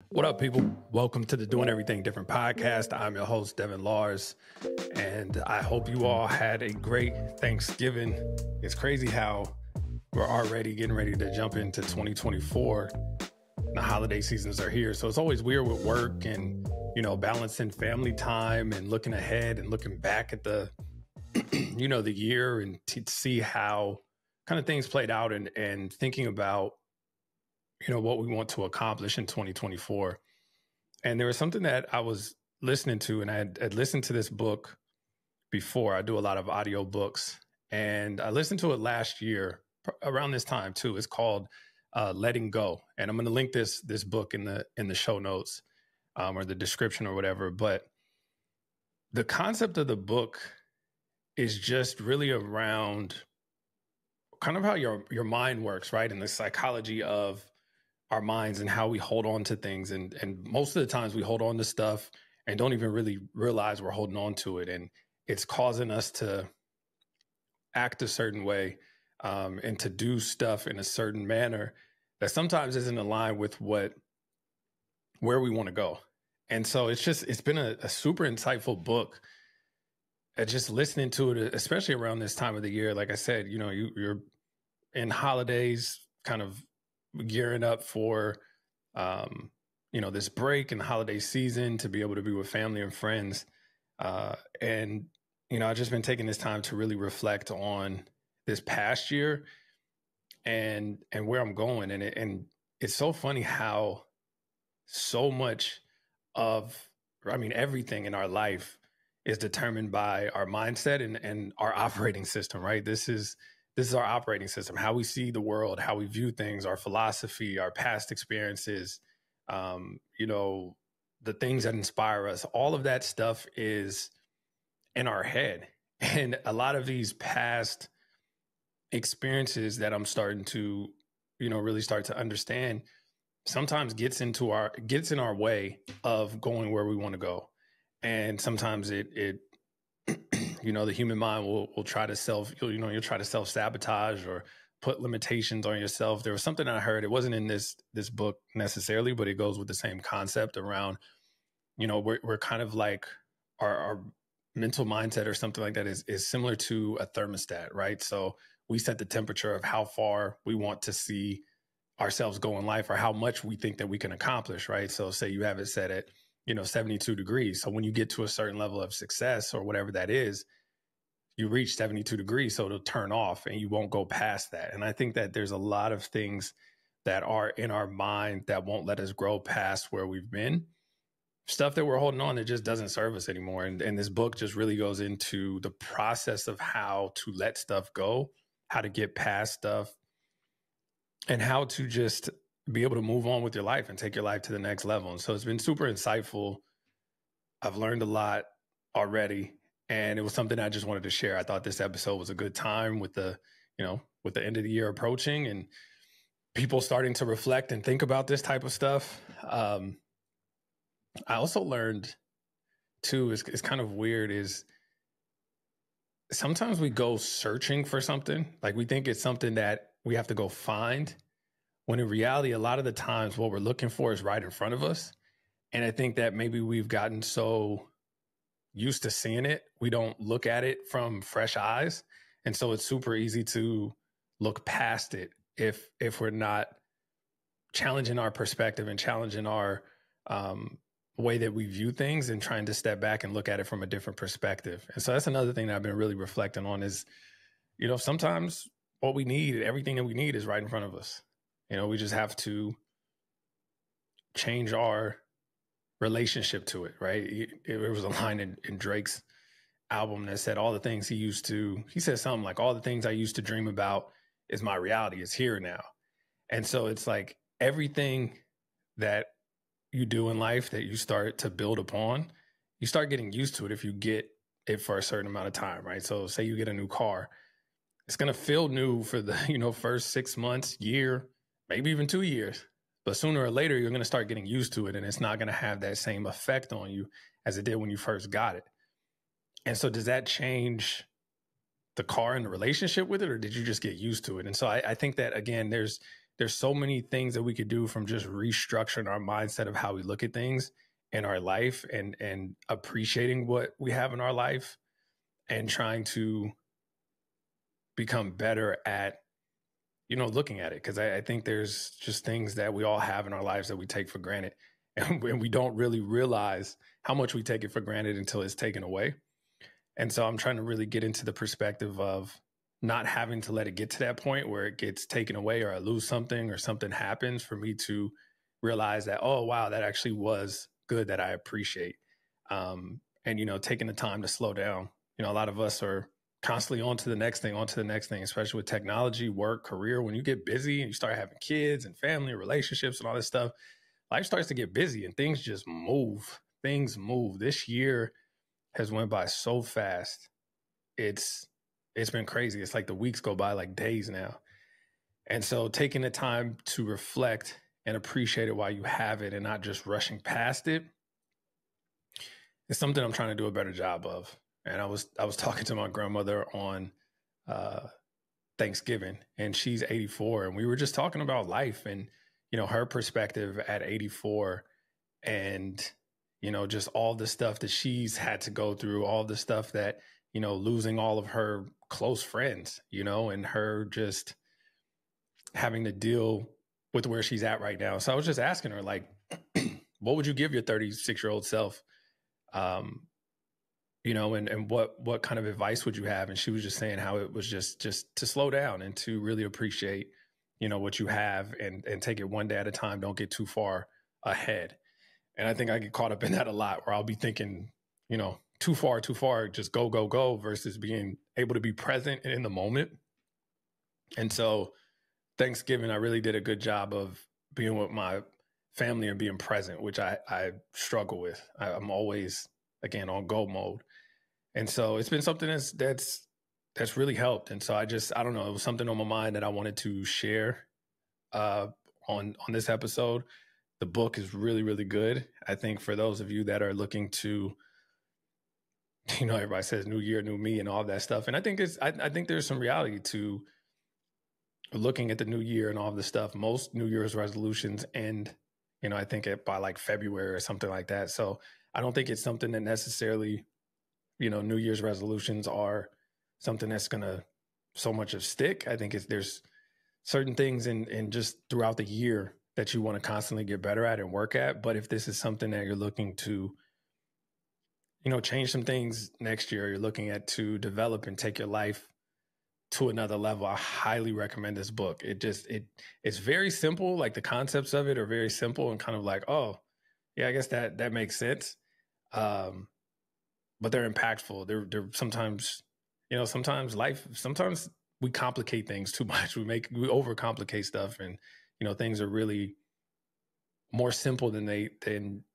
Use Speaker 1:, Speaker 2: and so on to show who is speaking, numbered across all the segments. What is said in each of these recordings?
Speaker 1: What up, people? Welcome to the Doing Everything Different podcast. I'm your host, Devin Lars, and I hope you all had a great Thanksgiving. It's crazy how we're already getting ready to jump into 2024. The holiday seasons are here, so it's always weird with work and, balancing family time and looking ahead and looking back at the, the year and to see how kind of things played out and thinking about what we want to accomplish in 2024. And there was something that I was listening to, and I had listened to this book before. I do a lot of audio books, and I listened to it last year around this time too. It's called Letting Go. And I'm going to link this book in the show notes or the description or whatever. But the concept of the book is just really around kind of how your mind works, right? And the psychology of our minds and how we hold on to things. And most of the times we hold on to stuff and don't even really realize we're holding on to it. And it's causing us to act a certain way and to do stuff in a certain manner that sometimes isn't aligned with where we want to go. And so it's been a super insightful book. Just listening to it, especially around this time of the year, like I said, you're in holidays, kind of gearing up for, this break and the holiday season to be able to be with family and friends. And I've just been taking this time to really reflect on this past year and where I'm going. And it's so funny how so much of, everything in our life is determined by our mindset and our operating system, right? This is our operating system, how we see the world, how we view things, our philosophy, our past experiences, the things that inspire us. All of that stuff is in our head. And a lot of these past experiences that I'm starting to, really start to understand sometimes gets in our way of going where we want to go. And sometimes it the human mind will try to you'll try to self-sabotage or put limitations on yourself. There was something I heard, it wasn't in this book necessarily, but it goes with the same concept around, we're kind of like our mental mindset or something like that is similar to a thermostat, right? So we set the temperature of how far we want to see ourselves go in life or how much we think that we can accomplish, right? So say you have it set at 72 degrees. So when you get to a certain level of success or whatever that is, you reach 72 degrees. So it'll turn off and you won't go past that. And I think that there's a lot of things that are in our mind that won't let us grow past where we've been. Stuff that we're holding on that just doesn't serve us anymore. And this book just really goes into the process of how to let stuff go, how to get past stuff, and how to just be able to move on with your life and take your life to the next level. And so it's been super insightful. I've learned a lot already, and it was something I just wanted to share. I thought this episode was a good time with the end of the year approaching and people starting to reflect and think about this type of stuff. I also learned too, is kind of weird, is sometimes we go searching for something. Like we think it's something that we have to go find, when in reality, a lot of the times what we're looking for is right in front of us. And I think that maybe we've gotten so used to seeing it, we don't look at it from fresh eyes. And so it's super easy to look past it if we're not challenging our perspective and challenging our way that we view things and trying to step back and look at it from a different perspective. And so that's another thing that I've been really reflecting on is, sometimes what we need, everything that we need is right in front of us. We just have to change our relationship to it, right? There was a line in Drake's album that said he said something like, all the things I used to dream about is my reality, is here now. And so it's like everything that you do in life that you start to build upon, you start getting used to it if you get it for a certain amount of time, right? So say you get a new car, it's going to feel new for the, first 6 months, year, maybe even 2 years. But sooner or later, you're going to start getting used to it, and it's not going to have that same effect on you as it did when you first got it. And so does that change the car and the relationship with it, or did you just get used to it? And so I think that, again, there's there's so many things that we could do from just restructuring our mindset of how we look at things in our life and appreciating what we have in our life and trying to become better at, looking at it. Because I think there's just things that we all have in our lives that we take for granted. And we don't really realize how much we take it for granted until it's taken away. And so I'm trying to really get into the perspective of not having to let it get to that point where it gets taken away or I lose something or something happens for me to realize that, oh, wow, that actually was good, that I appreciate. And, taking the time to slow down. A lot of us are constantly on to the next thing, especially with technology, work, career. When you get busy and you start having kids and family, relationships and all this stuff, life starts to get busy and things just move. Things move. This year has went by so fast. It's been crazy. It's like the weeks go by like days now. And so taking the time to reflect and appreciate it while you have it and not just rushing past it is something I'm trying to do a better job of. And I was talking to my grandmother on Thanksgiving, and she's 84, and we were just talking about life and, her perspective at 84 and, just all the stuff that she's had to go through, all the stuff that, losing all of her close friends, and her just having to deal with where she's at right now. So I was just asking her, like, what would you give your 36-year-old self? And what kind of advice would you have? And she was just saying how it was just to slow down and to really appreciate, what you have and take it one day at a time. Don't get too far ahead. And I think I get caught up in that a lot where I'll be thinking, too far, just go versus being able to be present and in the moment. And so Thanksgiving, I really did a good job of being with my family and being present, which I struggle with. I'm always, again, on go mode. And so it's been something that's really helped. And so I don't know, it was something on my mind that I wanted to share on this episode. The book is really, really good. I think for those of you that are looking to, everybody says new year, new me and all that stuff. And I think I think there's some reality to looking at the new year and all this stuff. Most New Year's resolutions end, I think by like February or something like that. So I don't think it's something that necessarily, New Year's resolutions are something that's going to so much of stick. I think there's certain things in just throughout the year that you want to constantly get better at and work at. But if this is something that you're looking to, change some things next year, you're looking at to develop and take your life to another level, I highly recommend this book. It's very simple. Like the concepts of it are very simple and kind of like, oh yeah, I guess that makes sense. But they're impactful. They're sometimes, sometimes we complicate things too much. We overcomplicate stuff and, things are really more simple than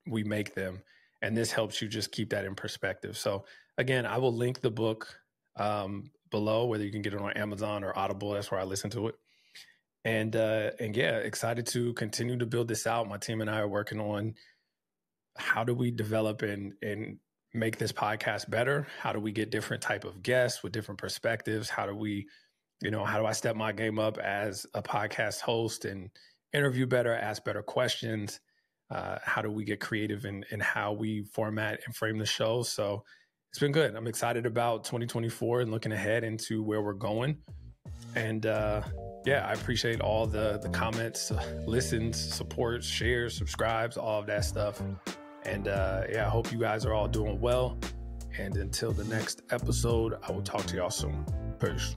Speaker 1: we make them. And this helps you just keep that in perspective. So again, I will link the book below, whether you can get it on Amazon or Audible. That's where I listen to it. And yeah, excited to continue to build this out. My team and I are working on how do we develop and make this podcast better? How do we get different type of guests with different perspectives? How do we, how do I step my game up as a podcast host and interview better, ask better questions? How do we get creative in how we format and frame the show? So it's been good. I'm excited about 2024 and looking ahead into where we're going. And yeah, I appreciate all the comments, listens, supports, shares, subscribes, all of that stuff. And yeah, I hope you guys are all doing well. And until the next episode, I will talk to y'all soon. Peace.